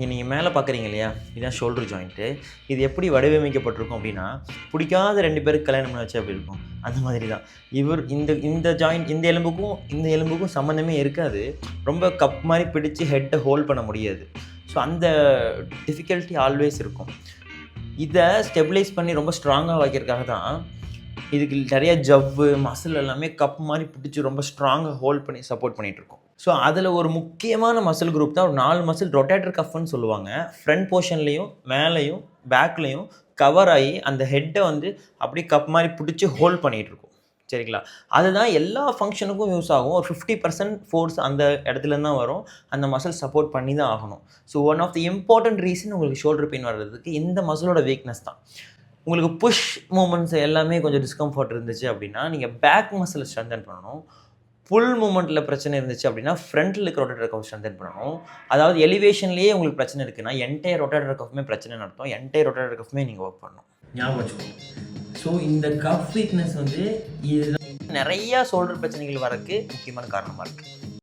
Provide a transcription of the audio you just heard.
நீங்கள் மேலே பார்க்குறீங்க இல்லையா, இதுதான் ஷோல்டர் ஜாயிண்ட்டு. இது எப்படி வடிவமைக்கப்பட்டிருக்கும் அப்படின்னா, பிடிக்காத 2 பேருக்கு கல்யாணம் பண்ணி வச்சா எப்படி இருக்கும், அந்த மாதிரி தான். இந்த இந்த ஜாயிண்ட் இந்த எலும்புக்கும் சம்மந்தமே இருக்காது. ரொம்ப கப் மாதிரி பிடிச்சு ஹெட்டை ஹோல்ட் பண்ண முடியாது. ஸோ அந்த டிஃபிகல்ட்டி ஆல்வேஸ் இருக்கும். இதை ஸ்டெபிலைஸ் பண்ணி ரொம்ப ஸ்ட்ராங்காக வைக்கிறதுக்காக தான் இதுக்கு நிறைய ஜவ்வு மசில் எல்லாமே கப் மாதிரி பிடிச்சி ரொம்ப ஸ்ட்ராங்காக ஹோல்ட் பண்ணி சப்போர்ட் பண்ணிகிட்ருக்கோம். ஸோ அதில் ஒரு முக்கியமான மசில் குரூப் தான் ஒரு 4 மசில் ரொட்டேட்டர் கஃப்னு சொல்லுவாங்க. ஃப்ரண்ட் போர்ஷன்லேயும் மேலேயும் பேக்லேயும் கவர் ஆகி அந்த ஹெட்டை அப்படியே கப் மாதிரி பிடிச்சி ஹோல்ட் பண்ணிகிட்ருக்கோம். சரிங்களா? அதுதான் எல்லா ஃபங்க்ஷனுக்கும் யூஸ் ஆகும். ஒரு 50% ஃபோர்ஸ் அந்த இடத்துலேருந்து தான் வரும். அந்த மசில் சப்போர்ட் பண்ணி தான் ஆகணும். So one of the important reason உங்களுக்கு ஷோல்டர் பெயின் வர்றதுக்கு இந்த மசிலோட வீக்னஸ் தான். உங்களுக்கு புஷ் மூமெண்ட்ஸ் எல்லாமே கொஞ்சம் டிஸ்கம்ஃபர்ட் இருந்துச்சு அப்படின்னா நீங்கள் பேக் மசிலை ஸ்ட்ரென்தன் பண்ணணும். புல் மூமெண்ட்டில் பிரச்சனை இருந்துச்சு அப்படின்னா ஃப்ரண்ட்டில் இருக்க ரொட்டேட்டர் கஃப் ஸ்ட்ரென்தன் பண்ணணும். அதாவது எலிவேஷன்லேயே உங்களுக்கு பிரச்சனை இருக்குன்னா என்டையர் ரொட்டேட்டர் கஃப்மே பிரச்சனை நடத்தும். என்டையர் ரொட்டேட்டர் கஃப்மே நீங்கள் ஒர்க் பண்ணணும். ஞாபகம் வச்சுக்கோங்க. ஸோ இந்த கஃப் வீக்னஸ் இதுதான் நிறையா ஷோல்டர் பிரச்சனைகள் வரக்கு முக்கியமான காரணமாக இருக்குது.